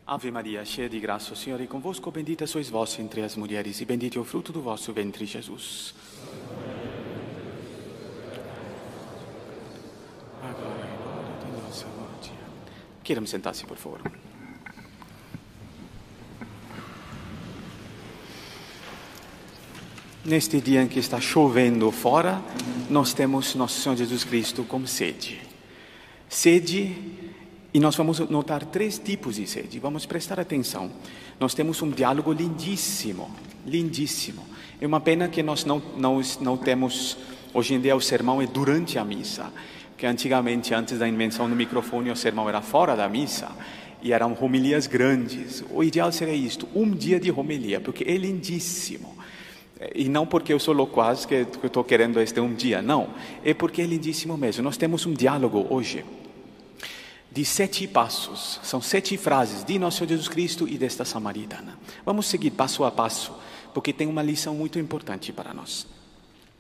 Ave Maria, cheia de graça, o Senhor é convosco, bendita sois vós entre as mulheres, e bendito é o fruto do vosso ventre, Jesus. Agora é a hora de nossa morte. Queiram sentar-se, por favor. Neste dia em que está chovendo fora, nós temos Nosso Senhor Jesus Cristo com sede. Sede. E nós vamos notar 3 tipos de sede. Vamos prestar atenção. Nós temos um diálogo lindíssimo, lindíssimo. É uma pena que nós não temos, hoje em dia o sermão é durante a missa, que antigamente, antes da invenção do microfone, o sermão era fora da missa, e eram homilias grandes. O ideal seria isto, um dia de homilia, porque é lindíssimo. E não porque eu sou loquaz que eu estou querendo este um dia, não. É porque é lindíssimo mesmo. Nós temos um diálogo hoje de 7 passos, são 7 frases de Nosso Senhor Jesus Cristo e desta samaritana. Vamos seguir passo a passo, porque tem uma lição muito importante para nós.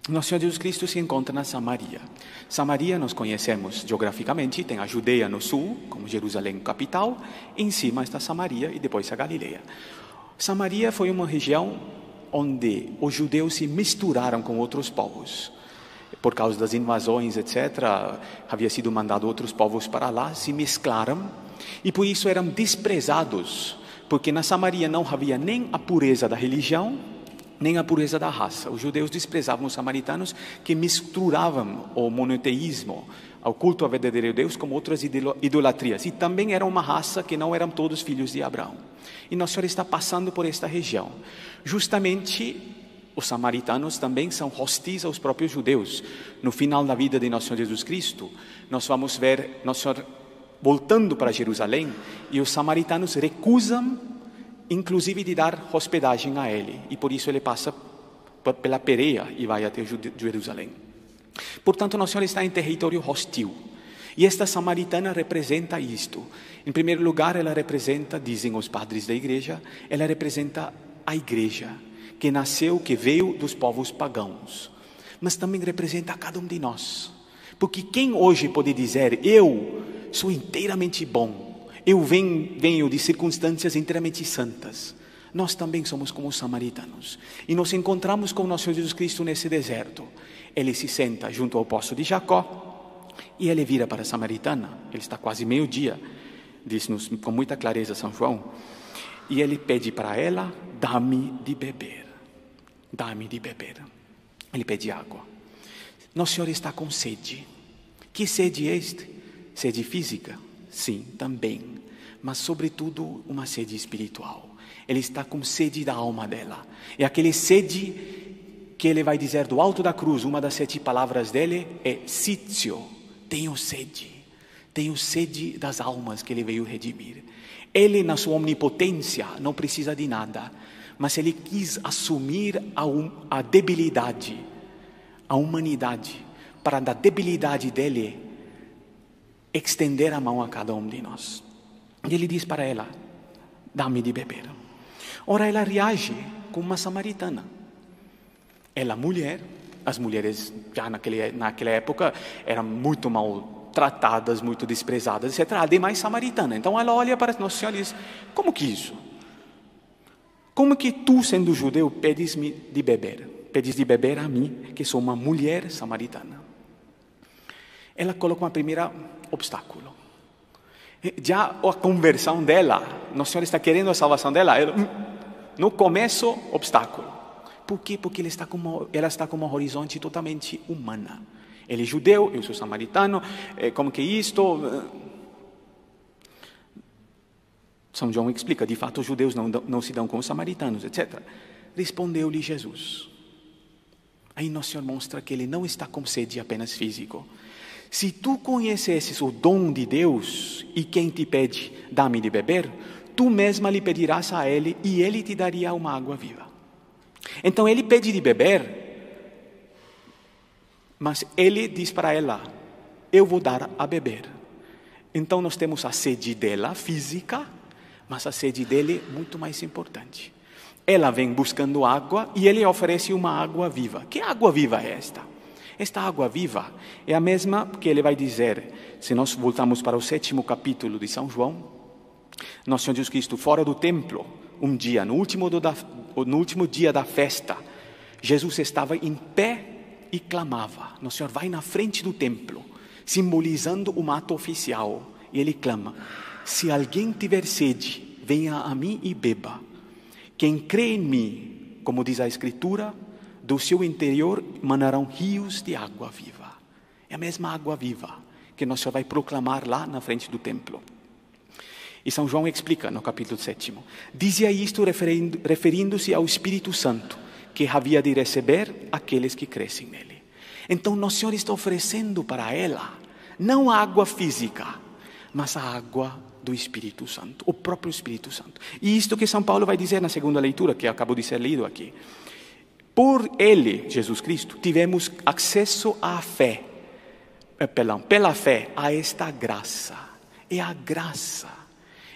Nosso Senhor Jesus Cristo se encontra na Samaria. Samaria nós conhecemos geograficamente, tem a Judeia no sul, como Jerusalém capital, em cima está Samaria e depois a Galileia. Samaria foi uma região onde os judeus se misturaram com outros povos. Por causa das invasões, etc., havia sido mandado outros povos para lá, se mesclaram, e por isso eram desprezados, porque na Samaria não havia nem a pureza da religião, nem a pureza da raça. Os judeus desprezavam os samaritanos que misturavam o monoteísmo, o culto ao verdadeiro Deus, com outras idolatrias. E também era uma raça que não eram todos filhos de Abraão. E Nosso Senhor está passando por esta região. Justamente, os samaritanos também são hostis aos próprios judeus. No final da vida de Nosso Senhor Jesus Cristo, nós vamos ver Nosso Senhor voltando para Jerusalém, e os samaritanos recusam, inclusive, de dar hospedagem a ele. E por isso ele passa pela Pereia e vai até Jerusalém. Portanto, Nosso Senhor está em território hostil. E esta samaritana representa isto. Em primeiro lugar, ela representa, dizem os padres da igreja, ela representa a igreja, que nasceu, que veio dos povos pagãos, mas também representa a cada um de nós. Porque quem hoje pode dizer, eu sou inteiramente bom, eu venho de circunstâncias inteiramente santas? Nós também somos como os samaritanos. E nos encontramos com o nosso Senhor Jesus Cristo nesse deserto. Ele se senta junto ao poço de Jacó, e ele vira para a samaritana, ele está quase meio-dia, diz-nos com muita clareza São João, e ele pede para ela, dá-me de beber. Dá-me de beber. Ele pede água. Nosso Senhor está com sede. Que sede é este? Sede física? Sim, também. Mas sobretudo uma sede espiritual. Ele está com sede da alma dela. É aquele sede que ele vai dizer do alto da cruz. Uma das 7 palavras dele é sitio. Tenho sede. Tenho sede das almas que ele veio redimir. Ele, na sua onipotência, não precisa de nada. Mas ele quis assumir a debilidade, a humanidade, para da debilidade dele estender a mão a cada um de nós. E ele diz para ela, dá-me de beber. Ora, ela reage como uma samaritana. Ela mulher, as mulheres já naquela época eram muito mal tratadas, muito desprezadas, etc. Ademais samaritana. Então ela olha para Nosso Senhor e diz, como que isso? Como que tu, sendo judeu, pedes-me de beber? Pedes de beber a mim, que sou uma mulher samaritana. Ela coloca uma primeira obstáculo. Já a conversão dela, Nosso Senhor está querendo a salvação dela. No começo, obstáculo. Por quê? Porque ela está com um horizonte totalmente humana. Ele é judeu, eu sou samaritano, como que isto... São João explica, de fato os judeus não se dão com os samaritanos, etc. Respondeu-lhe Jesus. Aí Nosso Senhor mostra que ele não está com sede apenas físico. Se tu conhecesses o dom de Deus e quem te pede, dá-me de beber, tu mesma lhe pedirás a ele e ele te daria uma água viva. Então ele pede de beber, mas ele diz para ela, eu vou dar a beber. Então nós temos a sede dela, física, mas a sede dele é muito mais importante. Ela vem buscando água e ele oferece uma água viva. Que água viva é esta? Esta água viva é a mesma que ele vai dizer, se nós voltamos para o 7º capítulo de São João, Nosso Senhor Jesus Cristo fora do templo, um dia, no último dia da festa, Jesus estava em pé e clamava. Nosso Senhor vai na frente do templo, simbolizando um ato oficial, e ele clama: se alguém tiver sede, venha a mim e beba. Quem crê em mim, como diz a Escritura, do seu interior manarão rios de água viva. É a mesma água viva que Nosso Senhor vai proclamar lá na frente do templo. E São João explica no capítulo 7. Dizia isto referindo-se ao Espírito Santo, que havia de receber aqueles que crescem nele. Então Nosso Senhor está oferecendo para ela, não a água física, mas a água do Espírito Santo, o próprio Espírito Santo. E isto que São Paulo vai dizer na segunda leitura, que acabou de ser lido aqui. Por ele, Jesus Cristo, tivemos acesso à fé, pela fé, a esta graça. É a graça.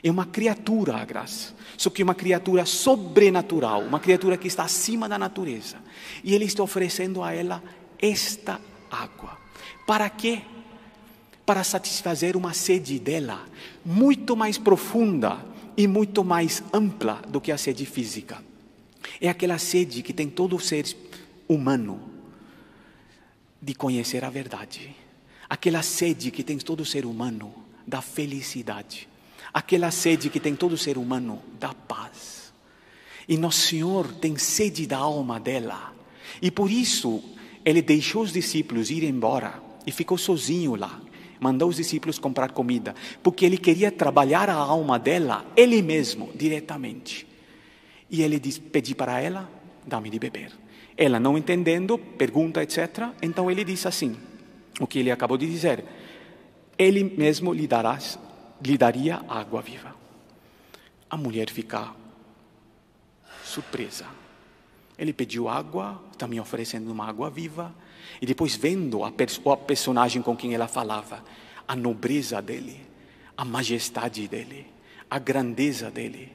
É uma criatura a graça. Só que uma criatura sobrenatural, uma criatura que está acima da natureza. E ele está oferecendo a ela esta água. Para quê? Para satisfazer uma sede dela, muito mais profunda e muito mais ampla do que a sede física. É aquela sede que tem todo ser humano de conhecer a verdade. Aquela sede que tem todo ser humano da felicidade. Aquela sede que tem todo ser humano da paz. E Nosso Senhor tem sede da alma dela. E por isso ele deixou os discípulos ir embora e ficou sozinho lá. Mandou os discípulos comprar comida, porque ele queria trabalhar a alma dela, ele mesmo, diretamente. E ele pediu para ela: dá-me de beber. Ela, não entendendo, pergunta, etc. Então ele disse assim, o que ele acabou de dizer: ele mesmo lhe daria água viva. A mulher fica surpresa. Ele pediu água, está me oferecendo uma água viva. E depois vendo a personagem com quem ela falava, a nobreza dele, a majestade dele, a grandeza dele,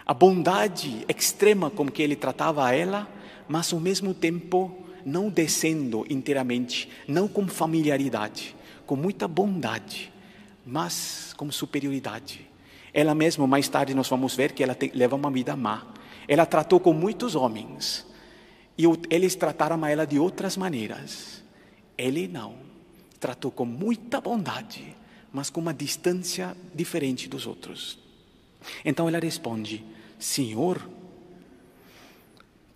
a bondade extrema com que ele tratava a ela, mas ao mesmo tempo não descendo inteiramente, não com familiaridade, com muita bondade, mas com superioridade. Ela mesma, mais tarde nós vamos ver que ela leva uma vida má. Ela tratou com muitos homens, e eles trataram a ela de outras maneiras. Ele não. Tratou com muita bondade, mas com uma distância diferente dos outros. Então ela responde: Senhor.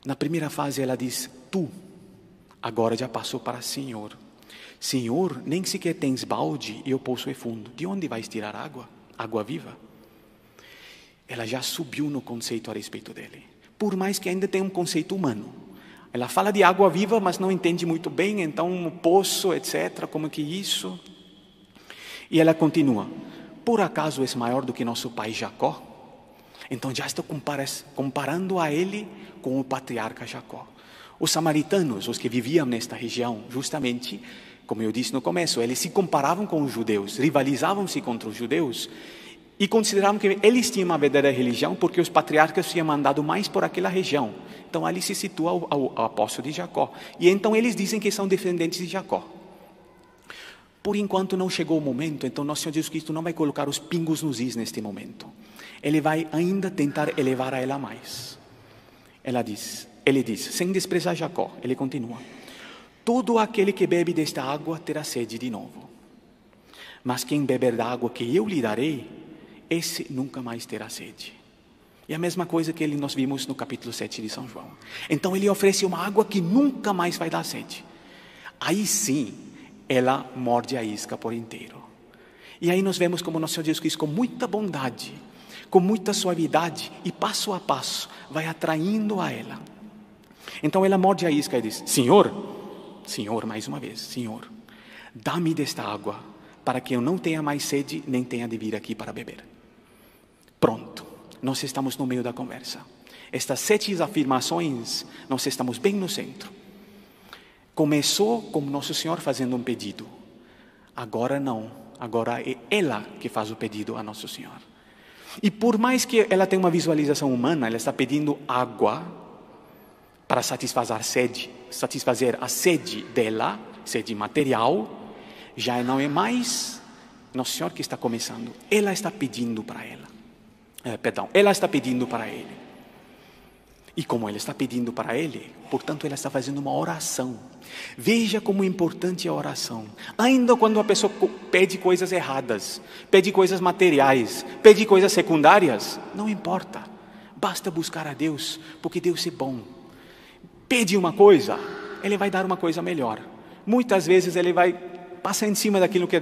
Na primeira fase ela diz tu. Agora já passou para Senhor. Senhor, nem sequer tens balde e o poço é fundo. De onde vais tirar água? Água viva? Ela já subiu no conceito a respeito dele. Por mais que ainda tenha um conceito humano. Ela fala de água viva, mas não entende muito bem, então um poço, etc., como que isso? E ela continua: por acaso és maior do que nosso pai Jacó? Então já estou comparando a ele com o patriarca Jacó. Os samaritanos, os que viviam nesta região, justamente, como eu disse no começo, eles se comparavam com os judeus, rivalizavam-se contra os judeus, e consideravam que eles tinham uma verdadeira religião porque os patriarcas tinham mandado mais por aquela região. Então ali se situa o apóstolo de Jacó. E então eles dizem que são descendentes de Jacó. Por enquanto não chegou o momento, então nosso Senhor Jesus Cristo não vai colocar os pingos nos is neste momento. Ele vai ainda tentar elevar a ela mais. Ele diz, sem desprezar Jacó, ele continua: todo aquele que bebe desta água terá sede de novo. Mas quem beber da água que eu lhe darei, esse nunca mais terá sede. E a mesma coisa que nós vimos no capítulo 7 de São João. Então ele oferece uma água que nunca mais vai dar sede. Aí sim, ela morde a isca por inteiro. E aí nós vemos como nosso Senhor Jesus Cristo, com muita bondade, com muita suavidade, e passo a passo, vai atraindo a ela. Então ela morde a isca e diz: Senhor, mais uma vez, Senhor, dá-me desta água, para que eu não tenha mais sede, nem tenha de vir aqui para beber. Pronto, nós estamos no meio da conversa. Estas 7 afirmações, nós estamos bem no centro. Começou com Nosso Senhor fazendo um pedido. Agora não, agora é ela que faz o pedido a Nosso Senhor. E por mais que ela tenha uma visualização humana, ela está pedindo água para satisfazer a sede dela, sede material. Já não é mais Nosso Senhor que está começando, ela está pedindo para ela. ela está pedindo para ele. E como ela está pedindo para ele, portanto ela está fazendo uma oração. Veja como é importante a oração. Ainda quando a pessoa pede coisas erradas, pede coisas materiais, pede coisas secundárias, não importa. Basta buscar a Deus, porque Deus é bom. Pede uma coisa, Ele vai dar uma coisa melhor. Muitas vezes Ele vai passar em cima daquilo que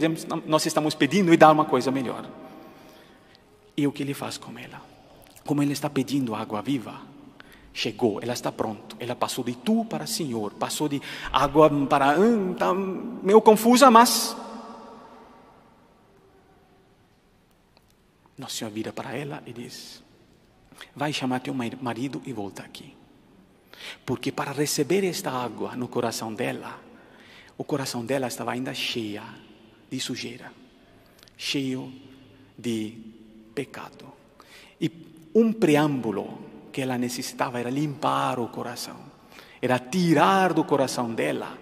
nós estamos pedindo e dar uma coisa melhor. E o que Ele faz com ela? Como Ele está pedindo água viva, chegou, ela está pronta. Ela passou de tu para Senhor, passou de água para... Está meio confusa, mas... Nosso Senhor vira para ela e diz: vai chamar teu marido e volta aqui. Porque para receber esta água no coração dela, o coração dela estava ainda cheia de sujeira, cheio de pecado. E um preâmbulo que ela necessitava era limpar o coração, era tirar do coração dela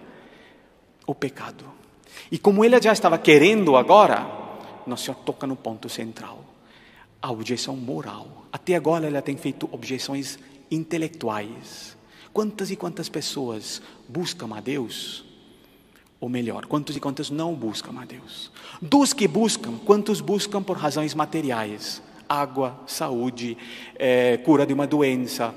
o pecado. E como ela já estava querendo agora, Nosso Senhor toca no ponto central, a objeção moral. Até agora ela tem feito objeções intelectuais. Quantas e quantas pessoas buscam a Deus? Ou melhor, quantos e quantos não buscam a Deus? Dos que buscam, quantos buscam por razões materiais? Água, saúde, cura de uma doença,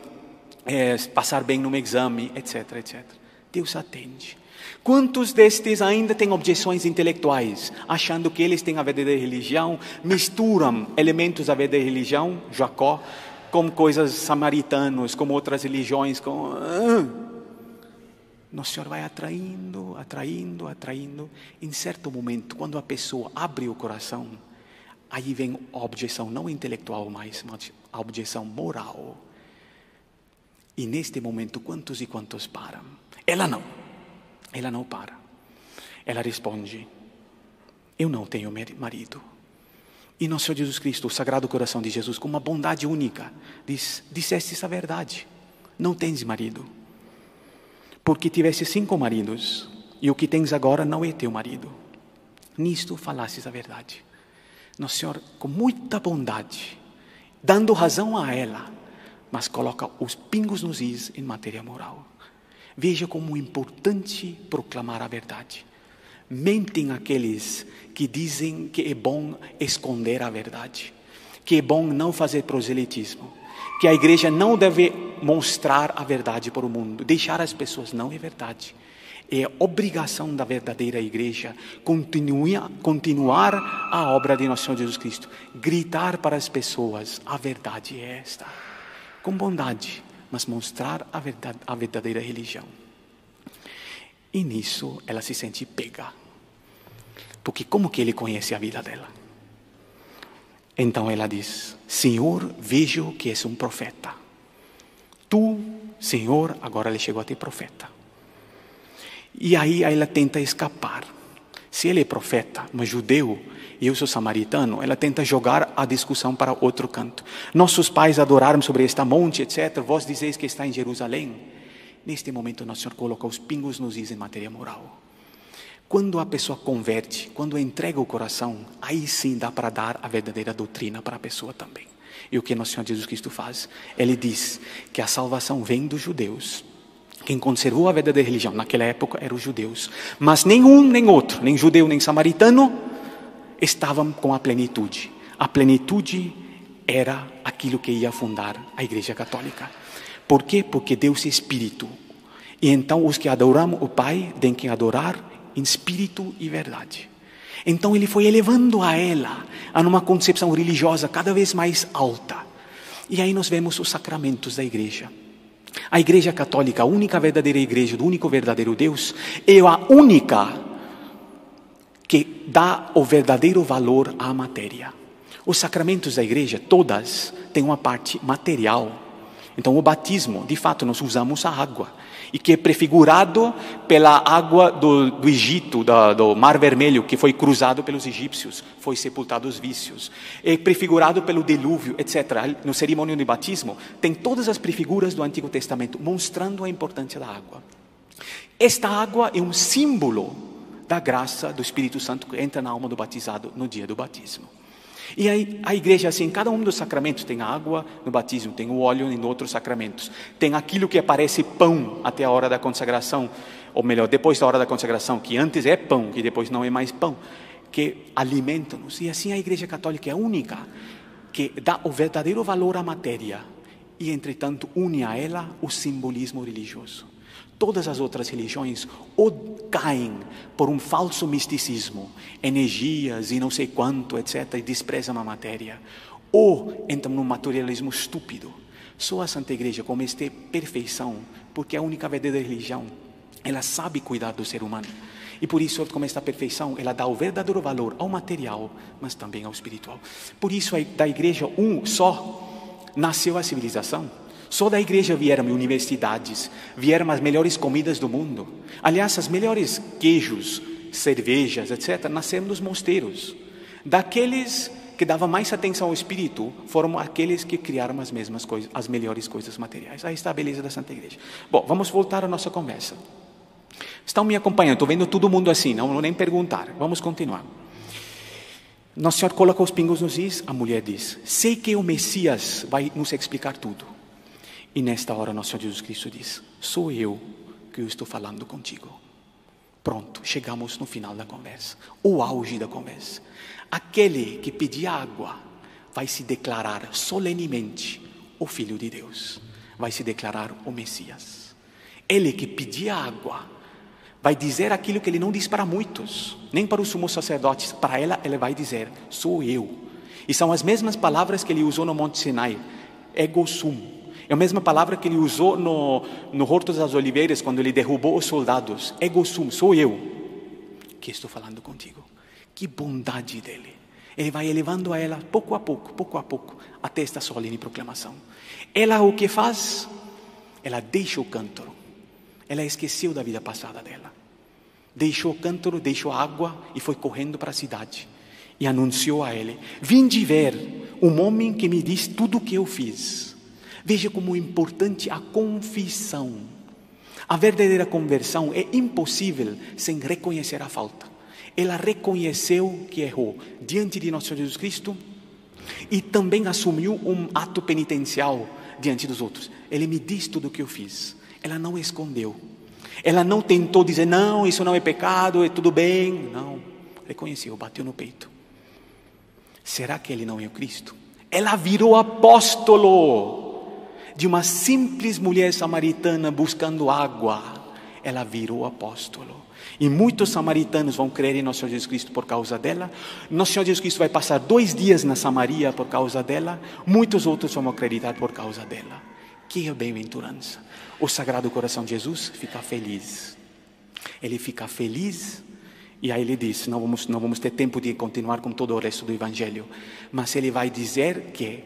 passar bem num exame, etc, etc. Deus atende. Quantos destes ainda têm objeções intelectuais, achando que eles têm a verdadeira religião, misturam elementos da verdadeira religião, Jacó, com coisas samaritanos, com outras religiões, Nosso Senhor vai atraindo, atraindo, atraindo. Em certo momento, quando a pessoa abre o coração, aí vem a objeção não intelectual mais, mas a objeção moral. E neste momento, quantos e quantos param? Ela não para. Ela responde: eu não tenho marido. E nosso Senhor Jesus Cristo, o Sagrado Coração de Jesus, com uma bondade única, diz: disseste essa verdade, não tens marido, porque tiveste 5 maridos, e o que tens agora não é teu marido. Nisto falastes a verdade. Nosso Senhor, com muita bondade, dando razão a ela, mas coloca os pingos nos is em matéria moral. Veja como é importante proclamar a verdade. Mentem aqueles que dizem que é bom esconder a verdade, que é bom não fazer proselitismo, que a igreja não deve mostrar a verdade para o mundo, deixar as pessoas. Não é verdade. É obrigação da verdadeira igreja continuar a obra de nosso Senhor Jesus Cristo, gritar para as pessoas: a verdade é esta, com bondade, mas mostrar a verdadeira religião. E nisso ela se sente pega, porque como que ele conhece a vida dela? Então ela diz: Senhor, vejo que és um profeta. Tu, Senhor, agora ele chegou a ter profeta. E aí ela tenta escapar. Se ele é profeta, mas judeu, e eu sou samaritano, ela tenta jogar a discussão para outro canto. Nossos pais adoraram sobre esta monte, etc. Vós dizeis que está em Jerusalém. Neste momento, nosso Senhor coloca os pingos nos is em matéria moral. Quando a pessoa converte, quando entrega o coração, aí sim dá para dar a verdadeira doutrina para a pessoa também. E o que nosso Senhor Jesus Cristo faz? Ele diz que a salvação vem dos judeus. Quem conservou a verdadeira religião naquela época eram os judeus. Mas nenhum nem outro, nem judeu nem samaritano, estavam com a plenitude. A plenitude era aquilo que ia fundar a Igreja Católica. Por quê? Porque Deus é Espírito. E então os que adoram o Pai têm que adorar em espírito e verdade. Então ele foi elevando a ela a uma concepção religiosa cada vez mais alta. E aí nós vemos os sacramentos da igreja. A Igreja Católica, a única verdadeira igreja do único verdadeiro Deus, é a única que dá o verdadeiro valor à matéria. Os sacramentos da igreja, todas, têm uma parte material. Então o batismo, de fato, nós usamos a água, e que é prefigurado pela água do Egito, do Mar Vermelho, que foi cruzado pelos egípcios, foi sepultado os vícios. É prefigurado pelo dilúvio, etc. No cerimônio de batismo, tem todas as prefiguras do Antigo Testamento, mostrando a importância da água. Esta água é um símbolo da graça do Espírito Santo que entra na alma do batizado no dia do batismo. E aí, a igreja, assim, cada um dos sacramentos, tem a água no batismo, tem o óleo em outros sacramentos, tem aquilo que parece pão até a hora da consagração, ou melhor, depois da hora da consagração, que antes é pão, que depois não é mais pão, que alimentam-nos. E assim a igreja católica é a única que dá o verdadeiro valor à matéria e, entretanto, une a ela o simbolismo religioso. Todas as outras religiões ou caem por um falso misticismo, energias e não sei quanto, etc., e desprezam a matéria, ou entram num materialismo estúpido. Só a Santa Igreja, como esta perfeição, porque é a única verdadeira religião, ela sabe cuidar do ser humano. E por isso, como esta perfeição, ela dá o verdadeiro valor ao material, mas também ao espiritual. Por isso, da igreja só nasceu a civilização. Só da igreja vieram universidades, vieram as melhores comidas do mundo. Aliás, os melhores queijos, cervejas, etc., nasceram dos mosteiros. Daqueles que davam mais atenção ao espírito, foram aqueles que criaram as mesmas coisas, as melhores coisas materiais. Aí está a beleza da Santa Igreja. Bom, vamos voltar à nossa conversa. Estão me acompanhando, estou vendo todo mundo assim, não vou nem perguntar. Vamos continuar. Nosso Senhor coloca os pingos nos is, a mulher diz: sei que o Messias vai nos explicar tudo. E nesta hora nosso Senhor Jesus Cristo diz: sou eu que eu estou falando contigo. Pronto, chegamos no final da conversa, o auge da conversa. Aquele que pedir água vai se declarar solenemente o Filho de Deus, vai se declarar o Messias. Ele que pedir água vai dizer aquilo que ele não diz para muitos, nem para os sumos sacerdotes. Para ela, ele vai dizer: sou eu. E são as mesmas palavras que ele usou no Monte Sinai, ego sum. É a mesma palavra que ele usou no Horto das Oliveiras, quando ele derrubou os soldados. Ego sum, sou eu que estou falando contigo. Que bondade dele. Ele vai elevando a ela pouco a pouco, até esta solene proclamação. Ela o que faz? Ela deixa o cântaro. Ela esqueceu da vida passada dela. Deixou o cântaro, deixou a água e foi correndo para a cidade. E anunciou a ele: vinde ver um homem que me diz tudo o que eu fiz. Veja como é importante a confissão. A verdadeira conversão é impossível sem reconhecer a falta. Ela reconheceu que errou diante de nosso Senhor Jesus Cristo e também assumiu um ato penitencial diante dos outros. Ele me diz tudo o que eu fiz. Ela não escondeu. Ela não tentou dizer: não, isso não é pecado, é tudo bem. Não, reconheceu, bateu no peito. Será que ele não é o Cristo? Ela virou apóstolo. De uma simples mulher samaritana buscando água, ela virou apóstolo. E muitos samaritanos vão crer em nosso Senhor Jesus Cristo por causa dela. Nosso Senhor Jesus Cristo vai passar 2 dias na Samaria por causa dela. Muitos outros vão acreditar por causa dela. Que bem-aventurança. O Sagrado Coração de Jesus fica feliz. Ele fica feliz. E aí ele diz: não vamos ter tempo de continuar com todo o resto do Evangelho. Mas ele vai dizer que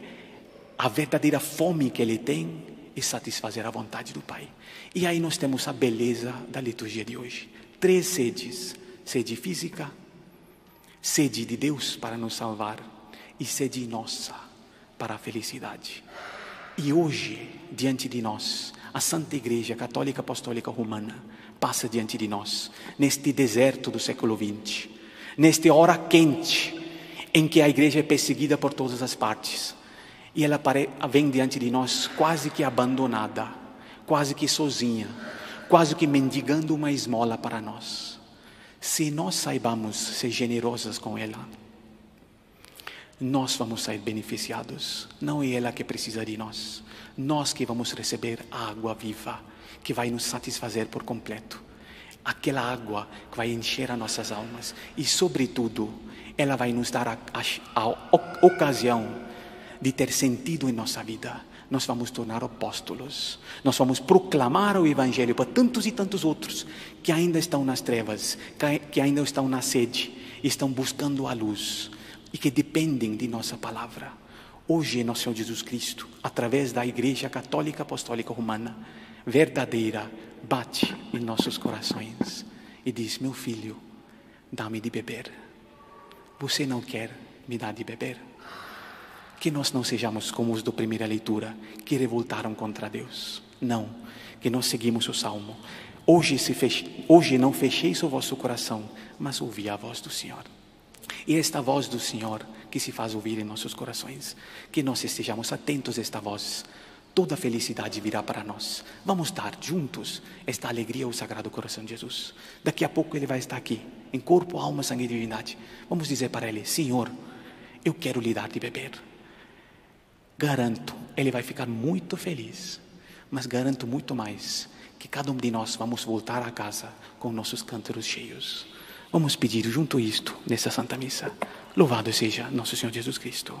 a verdadeira fome que ele tem é satisfazer a vontade do Pai. E aí nós temos a beleza da liturgia de hoje. 3 sedes: sede física, sede de Deus para nos salvar e sede nossa para a felicidade. E hoje, diante de nós, a Santa Igreja Católica Apostólica Romana passa diante de nós, neste deserto do século XX, nesta hora quente, em que a Igreja é perseguida por todas as partes. E ela vem diante de nós quase que abandonada, quase que sozinha, quase que mendigando uma esmola para nós. Se nós saibamos ser generosas com ela, nós vamos sair beneficiados. Não é ela que precisa de nós. Nós que vamos receber a água viva, que vai nos satisfazer por completo. Aquela água que vai encher as nossas almas. E sobretudo, ela vai nos dar a ocasião de ter sentido em nossa vida. Nós vamos tornar apóstolos. Nós vamos proclamar o Evangelho para tantos e tantos outros que ainda estão nas trevas, que ainda estão na sede, estão buscando a luz e que dependem de nossa palavra. Hoje, nosso Senhor Jesus Cristo, através da Igreja Católica Apostólica Romana, verdadeira, bate em nossos corações e diz: meu filho, dá-me de beber. Você não quer me dar de beber? Que nós não sejamos como os da primeira leitura, que revoltaram contra Deus. Não, que nós seguimos o Salmo. Hoje não fecheis o vosso coração, mas ouvi a voz do Senhor. E esta voz do Senhor que se faz ouvir em nossos corações, que nós estejamos atentos a esta voz, toda a felicidade virá para nós. Vamos dar juntos esta alegria ao Sagrado Coração de Jesus. Daqui a pouco Ele vai estar aqui, em corpo, alma, sangue e divindade. Vamos dizer para Ele: Senhor, eu quero lhe dar de beber. Garanto, Ele vai ficar muito feliz, mas garanto muito mais, que cada um de nós vamos voltar a casa com nossos cântaros cheios. Vamos pedir junto isto, nessa Santa Missa. Louvado seja nosso Senhor Jesus Cristo.